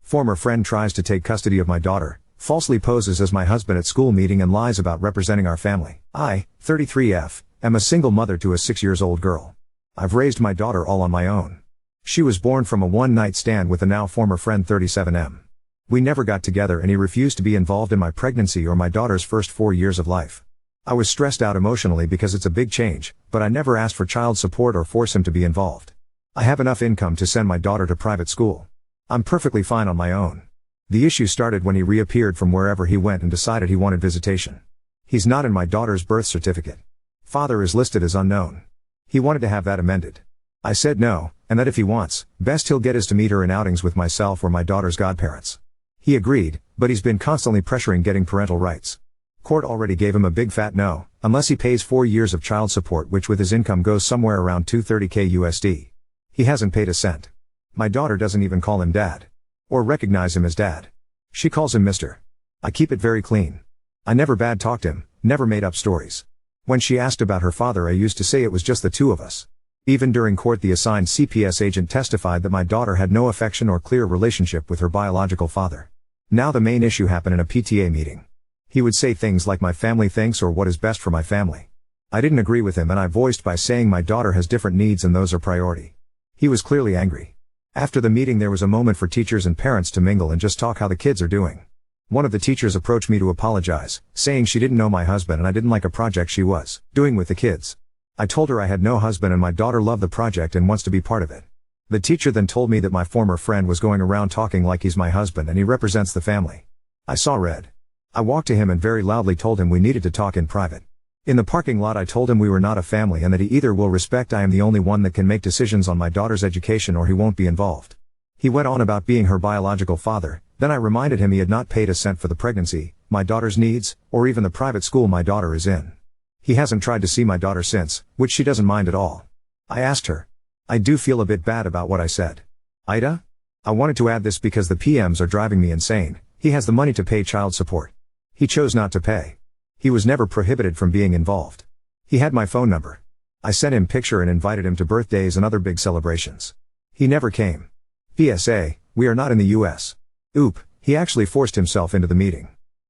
Former friend tries to take custody of my daughter, falsely poses as my husband at school meeting and lies about representing our family. I, 33F, am a single mother to a 6-year-old girl. I've raised my daughter all on my own. She was born from a one-night stand with a now former friend 37M. We never got together and he refused to be involved in my pregnancy or my daughter's first 4 years of life. I was stressed out emotionally because it's a big change, but I never asked for child support or force him to be involved. I have enough income to send my daughter to private school. I'm perfectly fine on my own. The issue started when he reappeared from wherever he went and decided he wanted visitation. He's not in my daughter's birth certificate. Father is listed as unknown. He wanted to have that amended. I said no, and that if he wants, best he'll get is to meet her in outings with myself or my daughter's godparents. He agreed, but he's been constantly pressuring getting parental rights. Court already gave him a big fat no, unless he pays 4 years of child support, which with his income goes somewhere around $230K USD. He hasn't paid a cent. My daughter doesn't even call him dad. Or recognize him as dad. She calls him Mr. I keep it very clean. I never bad talked him, never made up stories. When she asked about her father, I used to say it was just the two of us. Even during court, the assigned CPS agent testified that my daughter had no affection or clear relationship with her biological father. Now the main issue happened in a PTA meeting. He would say things like my family thinks or what is best for my family. I didn't agree with him and I voiced by saying my daughter has different needs and those are priority. He was clearly angry. After the meeting there was a moment for teachers and parents to mingle and just talk how the kids are doing. One of the teachers approached me to apologize, saying she didn't know my husband and I didn't like a project she was doing with the kids. I told her I had no husband and my daughter loved the project and wants to be part of it. The teacher then told me that my former friend was going around talking like he's my husband and he represents the family. I saw red. I walked to him and very loudly told him we needed to talk in private. In the parking lot I told him we were not a family and that he either will respect I am the only one that can make decisions on my daughter's education or he won't be involved. He went on about being her biological father, then I reminded him he had not paid a cent for the pregnancy, my daughter's needs, or even the private school my daughter is in. He hasn't tried to see my daughter since, which she doesn't mind at all. I asked her. I do feel a bit bad about what I said. Ida? I wanted to add this because the PMs are driving me insane. He has the money to pay child support. He chose not to pay. He was never prohibited from being involved. He had my phone number. I sent him picture and invited him to birthdays and other big celebrations. He never came. PSA, we are not in the US. Oop, he actually forced himself into the meeting.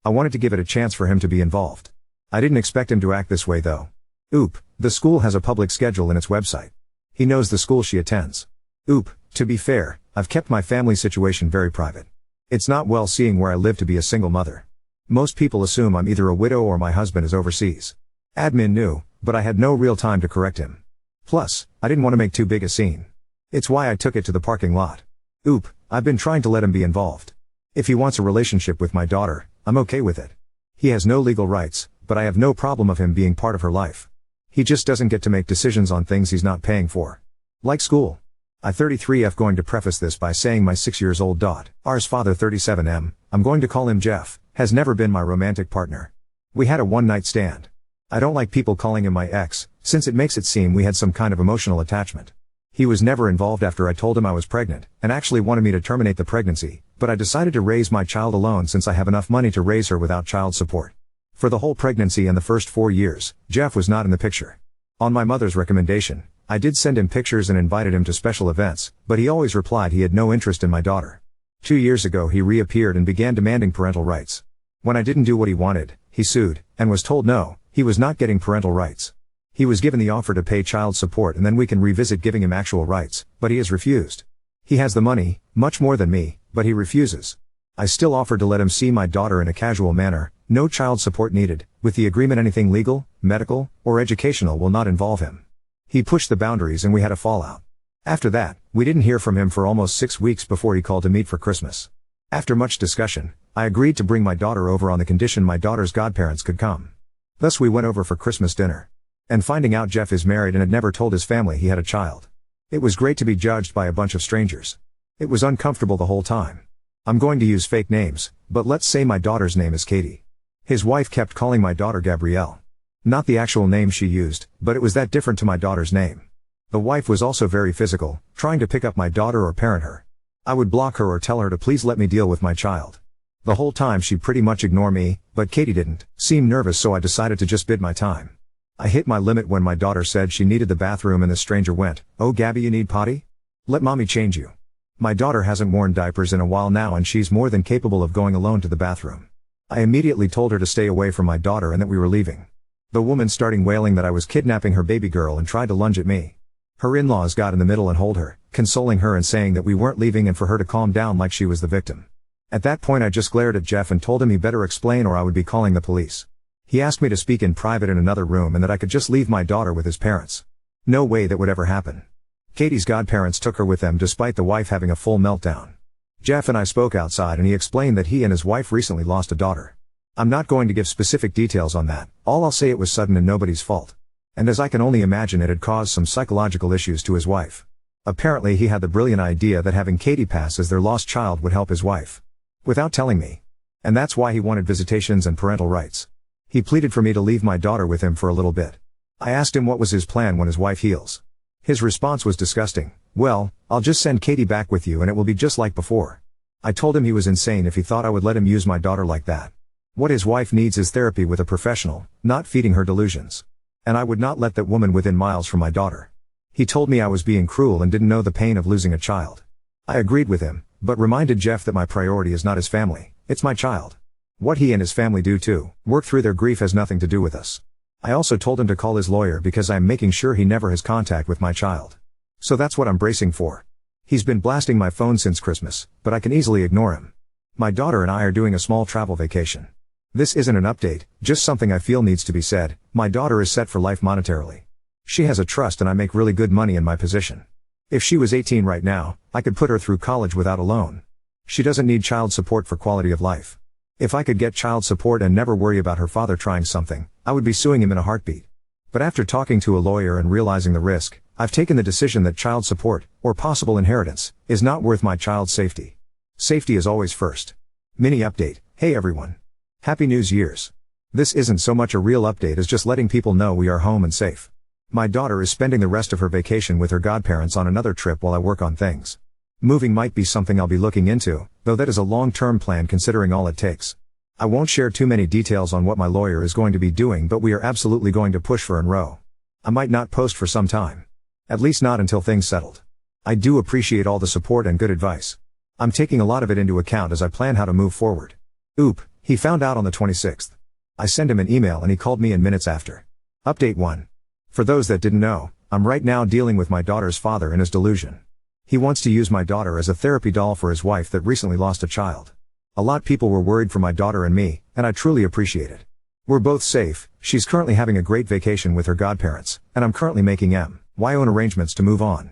I wanted to give it a chance for him to be involved. I didn't expect him to act this way though. Oop, the school has a public schedule in its website. He knows the school she attends. Oop, to be fair, I've kept my family situation very private. It's not well seeing where I live to be a single mother. Most people assume I'm either a widow or my husband is overseas. Admin knew, but I had no real time to correct him. Plus, I didn't want to make too big a scene. It's why I took it to the parking lot. Oop, I've been trying to let him be involved. If he wants a relationship with my daughter, I'm okay with it. He has no legal rights, but I have no problem of him being part of her life. He just doesn't get to make decisions on things he's not paying for. Like school. I 33F going to preface this by saying my 6-year-old daughter's father 37M, I'm going to call him Jeff, has never been my romantic partner. We had a one-night stand. I don't like people calling him my ex, since it makes it seem we had some kind of emotional attachment. He was never involved after I told him I was pregnant, and actually wanted me to terminate the pregnancy, but I decided to raise my child alone since I have enough money to raise her without child support. For the whole pregnancy and the first 4 years, Jeff was not in the picture. On my mother's recommendation, I did send him pictures and invited him to special events, but he always replied he had no interest in my daughter. 2 years ago he reappeared and began demanding parental rights. When I didn't do what he wanted, he sued, and was told no, he was not getting parental rights. He was given the offer to pay child support and then we can revisit giving him actual rights, but he has refused. He has the money, much more than me, but he refuses. I still offered to let him see my daughter in a casual manner, no child support needed, with the agreement anything legal, medical, or educational will not involve him. He pushed the boundaries and we had a fallout. After that, we didn't hear from him for almost 6 weeks before he called to meet for Christmas. After much discussion, I agreed to bring my daughter over on the condition my daughter's godparents could come. Thus we went over for Christmas dinner. And finding out Jeff is married and had never told his family he had a child. It was great to be judged by a bunch of strangers. It was uncomfortable the whole time. I'm going to use fake names, but let's say my daughter's name is Katie. His wife kept calling my daughter Gabrielle. Not the actual name she used, but it was that different to my daughter's name. The wife was also very physical, trying to pick up my daughter or parent her. I would block her or tell her to please let me deal with my child. The whole time she'd pretty much ignore me, but Katie didn't seem nervous, so I decided to just bid my time. I hit my limit when my daughter said she needed the bathroom and the stranger went, "Oh Gabby, you need potty? Let mommy change you." My daughter hasn't worn diapers in a while now and she's more than capable of going alone to the bathroom. I immediately told her to stay away from my daughter and that we were leaving. The woman started wailing that I was kidnapping her baby girl and tried to lunge at me. Her in-laws got in the middle and hold her, consoling her and saying that we weren't leaving and for her to calm down like she was the victim. At that point I just glared at Jeff and told him he better explain or I would be calling the police. He asked me to speak in private in another room and that I could just leave my daughter with his parents. No way that would ever happen. Katie's godparents took her with them despite the wife having a full meltdown. Jeff and I spoke outside and he explained that he and his wife recently lost a daughter. I'm not going to give specific details on that, all I'll say it was sudden and nobody's fault. And as I can only imagine it had caused some psychological issues to his wife. Apparently he had the brilliant idea that having Katie pass as their lost child would help his wife. Without telling me. And that's why he wanted visitations and parental rights. He pleaded for me to leave my daughter with him for a little bit. I asked him what was his plan when his wife heals. His response was disgusting. Well, I'll just send Katie back with you and it will be just like before. I told him he was insane if he thought I would let him use my daughter like that. What his wife needs is therapy with a professional, not feeding her delusions. And I would not let that woman within miles from my daughter. He told me I was being cruel and didn't know the pain of losing a child. I agreed with him, but reminded Jeff that my priority is not his family, it's my child. What he and his family do to work through their grief has nothing to do with us. I also told him to call his lawyer because I am making sure he never has contact with my child. So that's what I'm bracing for. He's been blasting my phone since Christmas, but I can easily ignore him. My daughter and I are doing a small travel vacation. This isn't an update, just something I feel needs to be said. My daughter is set for life monetarily. She has a trust and I make really good money in my position. If she was 18 right now, I could put her through college without a loan. She doesn't need child support for quality of life. If I could get child support and never worry about her father trying something, I would be suing him in a heartbeat. But after talking to a lawyer and realizing the risk, I've taken the decision that child support, or possible inheritance, is not worth my child's safety. Safety is always first. Mini update. Hey everyone. Happy New Year's. This isn't so much a real update as just letting people know we are home and safe. My daughter is spending the rest of her vacation with her godparents on another trip while I work on things. Moving might be something I'll be looking into, though that is a long-term plan considering all it takes. I won't share too many details on what my lawyer is going to be doing, but we are absolutely going to push for enroll. I might not post for some time. At least not until things settled. I do appreciate all the support and good advice. I'm taking a lot of it into account as I plan how to move forward. Oop. He found out on the 26th. I sent him an email and he called me in minutes after. Update 1. For those that didn't know, I'm right now dealing with my daughter's father and his delusion. He wants to use my daughter as a therapy doll for his wife that recently lost a child. A lot of people were worried for my daughter and me, and I truly appreciate it. We're both safe, she's currently having a great vacation with her godparents, and I'm currently making my own arrangements to move on.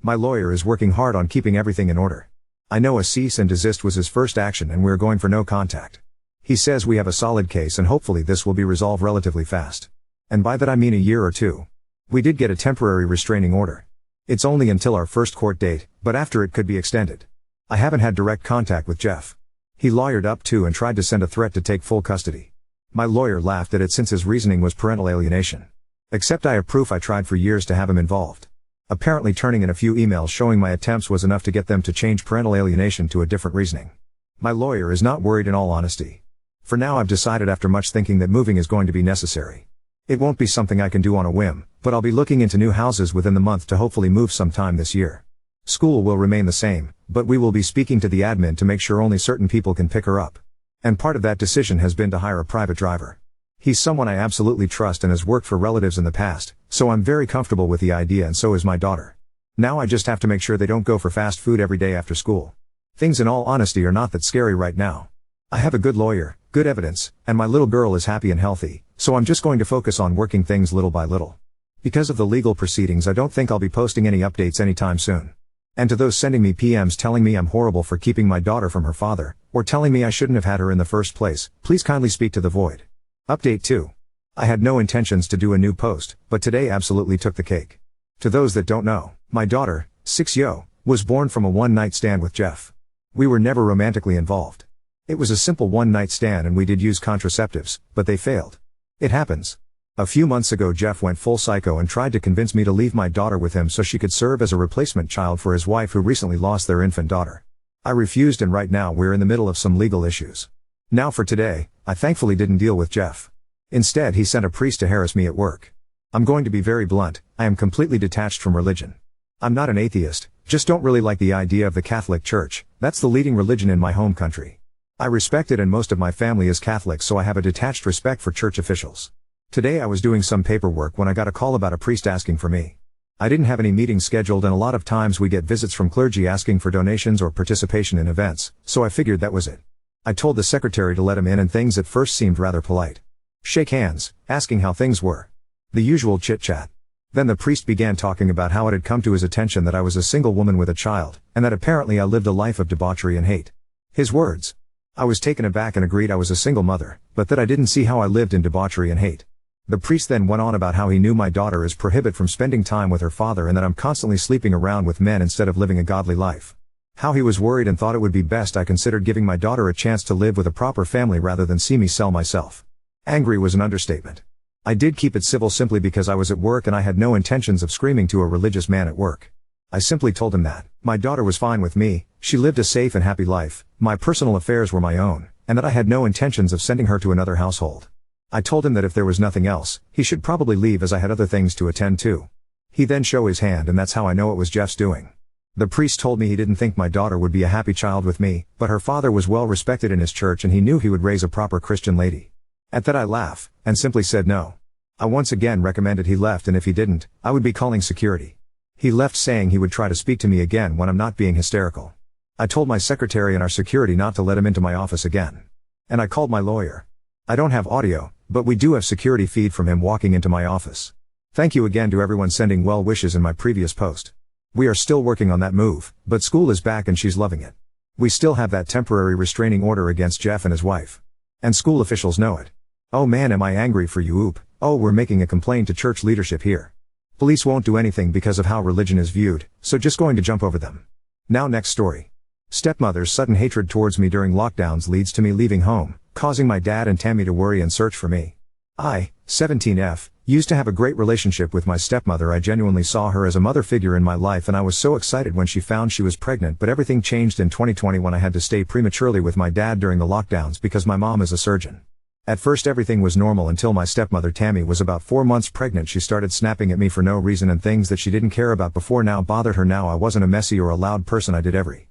My lawyer is working hard on keeping everything in order. I know a cease and desist was his first action and we're going for no contact. He says we have a solid case and hopefully this will be resolved relatively fast. And by that I mean a year or two. We did get a temporary restraining order. It's only until our first court date, but after it could be extended. I haven't had direct contact with Jeff. He lawyered up too and tried to send a threat to take full custody. My lawyer laughed at it since his reasoning was parental alienation. Except I have proof I tried for years to have him involved. Apparently turning in a few emails showing my attempts was enough to get them to change parental alienation to a different reasoning. My lawyer is not worried in all honesty. For now I've decided after much thinking that moving is going to be necessary. It won't be something I can do on a whim, but I'll be looking into new houses within the month to hopefully move sometime this year. School will remain the same, but we will be speaking to the admin to make sure only certain people can pick her up. And part of that decision has been to hire a private driver. He's someone I absolutely trust and has worked for relatives in the past, so I'm very comfortable with the idea and so is my daughter. Now I just have to make sure they don't go for fast food every day after school. Things in all honesty are not that scary right now. I have a good lawyer, good evidence, and my little girl is happy and healthy, so I'm just going to focus on working things little by little. Because of the legal proceedings I don't think I'll be posting any updates anytime soon. And to those sending me PMs telling me I'm horrible for keeping my daughter from her father, or telling me I shouldn't have had her in the first place, please kindly speak to the void. Update 2. I had no intentions to do a new post, but today absolutely took the cake. To those that don't know, my daughter, 6yo, was born from a one-night stand with Jeff. We were never romantically involved. It was a simple one-night stand and we did use contraceptives, but they failed. It happens. A few months ago Jeff went full psycho and tried to convince me to leave my daughter with him so she could serve as a replacement child for his wife who recently lost their infant daughter. I refused and right now we're in the middle of some legal issues. Now for today, I thankfully didn't deal with Jeff. Instead he sent a priest to harass me at work. I'm going to be very blunt, I am completely detached from religion. I'm not an atheist, just don't really like the idea of the Catholic Church. That's the leading religion in my home country. I respect it and most of my family is Catholic, so I have a detached respect for church officials. Today I was doing some paperwork when I got a call about a priest asking for me. I didn't have any meetings scheduled and a lot of times we get visits from clergy asking for donations or participation in events, so I figured that was it. I told the secretary to let him in and things at first seemed rather polite. Shake hands, asking how things were. The usual chit-chat. Then the priest began talking about how it had come to his attention that I was a single woman with a child, and that apparently I lived a life of debauchery and hate. His words. I was taken aback and agreed I was a single mother, but that I didn't see how I lived in debauchery and hate. The priest then went on about how he knew my daughter is prohibited from spending time with her father and that I'm constantly sleeping around with men instead of living a godly life. How he was worried and thought it would be best I considered giving my daughter a chance to live with a proper family rather than see me sell myself. Angry was an understatement. I did keep it civil simply because I was at work and I had no intentions of screaming to a religious man at work. I simply told him that my daughter was fine with me, she lived a safe and happy life, my personal affairs were my own, and that I had no intentions of sending her to another household. I told him that if there was nothing else, he should probably leave as I had other things to attend to. He then showed his hand and that's how I know it was Jeff's doing. The priest told me he didn't think my daughter would be a happy child with me, but her father was well respected in his church and he knew he would raise a proper Christian lady. At that I laughed, and simply said no. I once again recommended he left and if he didn't, I would be calling security. He left saying he would try to speak to me again when I'm not being hysterical. I told my secretary and our security not to let him into my office again. And I called my lawyer. I don't have audio, but we do have security feed from him walking into my office. Thank you again to everyone sending well wishes in my previous post. We are still working on that move, but school is back and she's loving it. We still have that temporary restraining order against Jeff and his wife. And school officials know it. Oh man, am I angry for you, oop. Oh, we're making a complaint to church leadership here. Police won't do anything because of how religion is viewed, so just going to jump over them. Now next story. Stepmother's sudden hatred towards me during lockdowns leads to me leaving home, causing my dad and Tammy to worry and search for me. I, 17F, used to have a great relationship with my stepmother. I genuinely saw her as a mother figure in my life and I was so excited when she found she was pregnant, but everything changed in 2020 when I had to stay prematurely with my dad during the lockdowns because my mom is a surgeon. At first everything was normal until my stepmother Tammy was about 4 months pregnant. She started snapping at me for no reason and things that she didn't care about before now bothered her. Now I wasn't a messy or a loud person.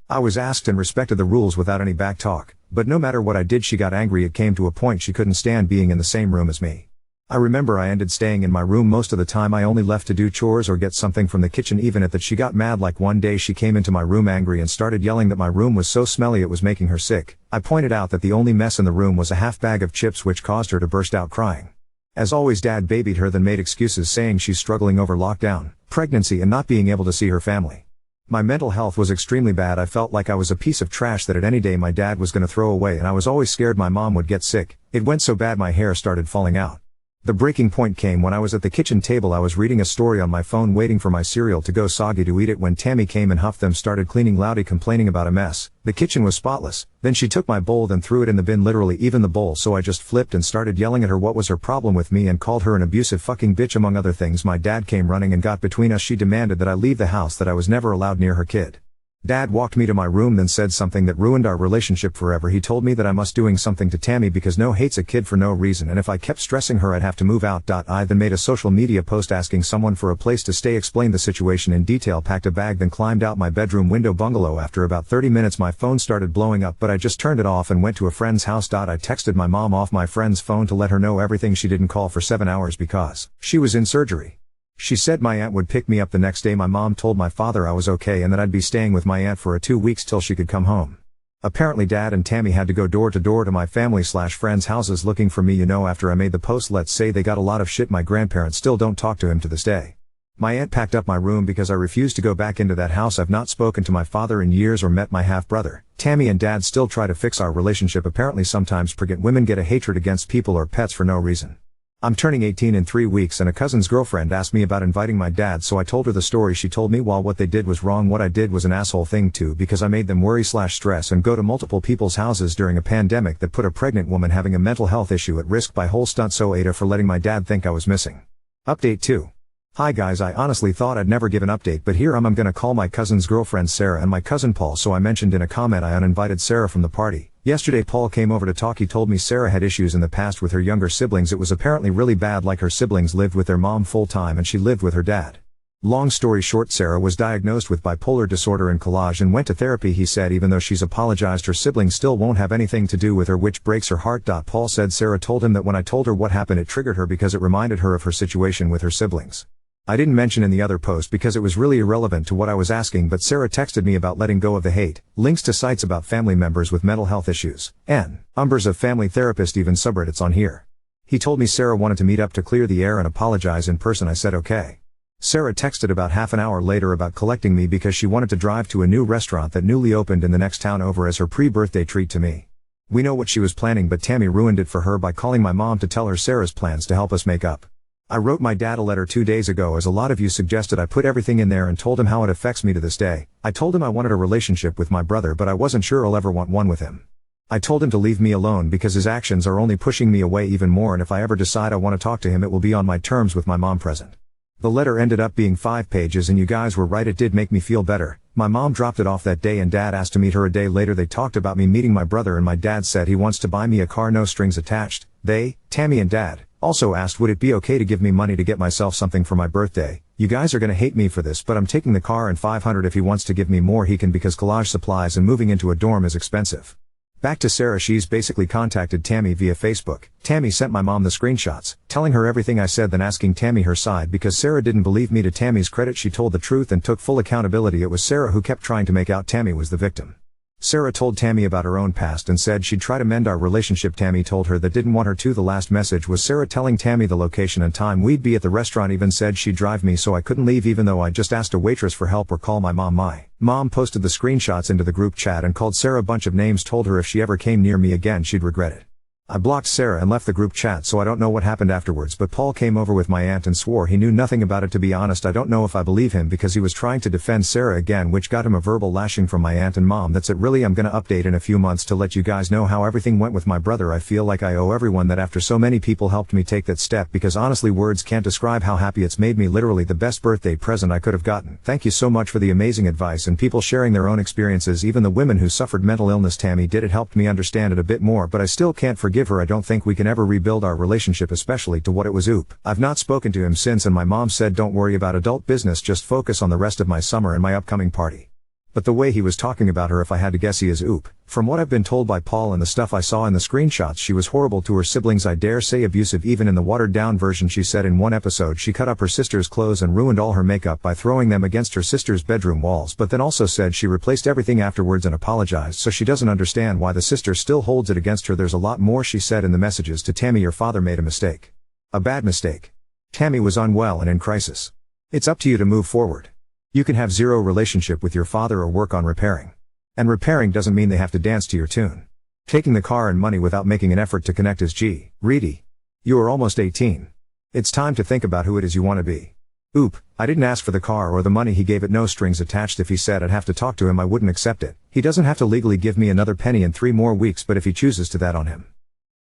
I was asked and respected the rules without any back talk, but no matter what I did she got angry. It came to a point she couldn't stand being in the same room as me. I remember I ended staying in my room most of the time. I only left to do chores or get something from the kitchen. Even at that she got mad. Like one day she came into my room angry and started yelling that my room was so smelly it was making her sick. I pointed out that the only mess in the room was a half bag of chips, which caused her to burst out crying. As always, Dad babied her, then made excuses saying she's struggling over lockdown, pregnancy and not being able to see her family. My mental health was extremely bad. I felt like I was a piece of trash that at any day my dad was gonna throw away, and I was always scared my mom would get sick. It went so bad my hair started falling out. The breaking point came when I was at the kitchen table. I was reading a story on my phone waiting for my cereal to go soggy to eat it when Tammy came and huffed them, started cleaning loudly, complaining about a mess. The kitchen was spotless. Then she took my bowl and threw it in the bin, literally even the bowl, so I just flipped and started yelling at her what was her problem with me and called her an abusive fucking bitch among other things. My dad came running and got between us. She demanded that I leave the house, that I was never allowed near her kid. Dad walked me to my room, then said something that ruined our relationship forever. He told me that I must doing something to Tammy because no hates a kid for no reason, and if I kept stressing her I'd have to move out. I then made a social media post asking someone for a place to stay, explained the situation in detail, packed a bag, then climbed out my bedroom window bungalow. After about 30 minutes my phone started blowing up, but I just turned it off and went to a friend's house. I texted my mom off my friend's phone to let her know everything. She didn't call for 7 hours because she was in surgery. She said my aunt would pick me up the next day. My mom told my father I was okay and that I'd be staying with my aunt for 2 weeks till she could come home. Apparently Dad and Tammy had to go door to door to my family/friends' houses looking for me. After I made the post, let's say they got a lot of shit. My grandparents still don't talk to him to this day. My aunt packed up my room because I refused to go back into that house. I've not spoken to my father in years or met my half-brother. Tammy and Dad still try to fix our relationship. Apparently sometimes pregnant women get a hatred against people or pets for no reason. I'm turning 18 in 3 weeks and a cousin's girlfriend asked me about inviting my dad, so I told her the story. She told me while what they did was wrong, what I did was an asshole thing too, because I made them worry/stress and go to multiple people's houses during a pandemic that put a pregnant woman having a mental health issue at risk by whole stunt. So Ada for letting my dad think I was missing. Update 2. Hi guys, I honestly thought I'd never give an update, but here I'm gonna call my cousin's girlfriend Sarah and my cousin Paul. So I mentioned in a comment I uninvited Sarah from the party. Yesterday Paul came over to talk. He told me Sarah had issues in the past with her younger siblings. It was apparently really bad, like her siblings lived with their mom full time and she lived with her dad. Long story short, Sarah was diagnosed with bipolar disorder and collage and went to therapy. He said even though she's apologized, her siblings still won't have anything to do with her, which breaks her heart. Paul said Sarah told him that when I told her what happened it triggered her because it reminded her of her situation with her siblings. I didn't mention in the other post because it was really irrelevant to what I was asking, but Sarah texted me about letting go of the hate, links to sites about family members with mental health issues, and numbers of family therapist, even subreddits on here. He told me Sarah wanted to meet up to clear the air and apologize in person. I said okay. Sarah texted about half an hour later about collecting me because she wanted to drive to a new restaurant that newly opened in the next town over as her pre-birthday treat to me. We know what she was planning, but Tammy ruined it for her by calling my mom to tell her Sarah's plans to help us make up. I wrote my dad a letter 2 days ago as a lot of you suggested. I put everything in there and told him how it affects me to this day. I told him I wanted a relationship with my brother, but I wasn't sure I'll ever want one with him. I told him to leave me alone because his actions are only pushing me away even more, and if I ever decide I want to talk to him it will be on my terms with my mom present. The letter ended up being 5 pages and you guys were right, it did make me feel better. My mom dropped it off that day and dad asked to meet her a day later. They talked about me meeting my brother and my dad said he wants to buy me a car, no strings attached. They, Tammy and dad, also asked would it be okay to give me money to get myself something for my birthday. You guys are gonna hate me for this, but I'm taking the car and $500 if he wants to give me more he can, because collage supplies and moving into a dorm is expensive. Back to Sarah, she's basically contacted Tammy via Facebook. Tammy sent my mom the screenshots, telling her everything I said, then asking Tammy her side because Sarah didn't believe me. To Tammy's credit, she told the truth and took full accountability. It was Sarah who kept trying to make out Tammy was the victim. Sarah told Tammy about her own past and said she'd try to mend our relationship. Tammy told her that didn't want her to. The last message was Sarah telling Tammy the location and time we'd be at the restaurant, even said she'd drive me so I couldn't leave even though I just asked a waitress for help or call my mom. My mom posted the screenshots into the group chat and called Sarah a bunch of names, told her if she ever came near me again she'd regret it. I blocked Sarah and left the group chat, so I don't know what happened afterwards, but Paul came over with my aunt and swore he knew nothing about it. To be honest, I don't know if I believe him because he was trying to defend Sarah again, which got him a verbal lashing from my aunt and mom. That's it really. I'm gonna update in a few months to let you guys know how everything went with my brother. I feel like I owe everyone that after so many people helped me take that step, because honestly words can't describe how happy it's made me. Literally the best birthday present I could have gotten. Thank you so much for the amazing advice and people sharing their own experiences, even the women who suffered mental illness. Tammy did. It helped me understand it a bit more, but I still can't forgive her. I don't think we can ever rebuild our relationship, especially to what it was. Oop. I've not spoken to him since, and my mom said don't worry about adult business, just focus on the rest of my summer and my upcoming party. But the way he was talking about her, if I had to guess, he is oop. From what I've been told by Paul and the stuff I saw in the screenshots, she was horrible to her siblings. I dare say abusive. Even in the watered down version, she said in one episode she cut up her sister's clothes and ruined all her makeup by throwing them against her sister's bedroom walls, but then also said she replaced everything afterwards and apologized, so she doesn't understand why the sister still holds it against her. There's a lot more she said in the messages to Tammy. Your father made a mistake. A bad mistake. Tammy was unwell and in crisis. It's up to you to move forward. You can have zero relationship with your father or work on repairing. And repairing doesn't mean they have to dance to your tune. Taking the car and money without making an effort to connect is greedy. You are almost 18. It's time to think about who it is you want to be. Oop, I didn't ask for the car or the money, he gave it, no strings attached. If he said I'd have to talk to him, I wouldn't accept it. He doesn't have to legally give me another penny in 3 more weeks, but if he chooses to, that on him.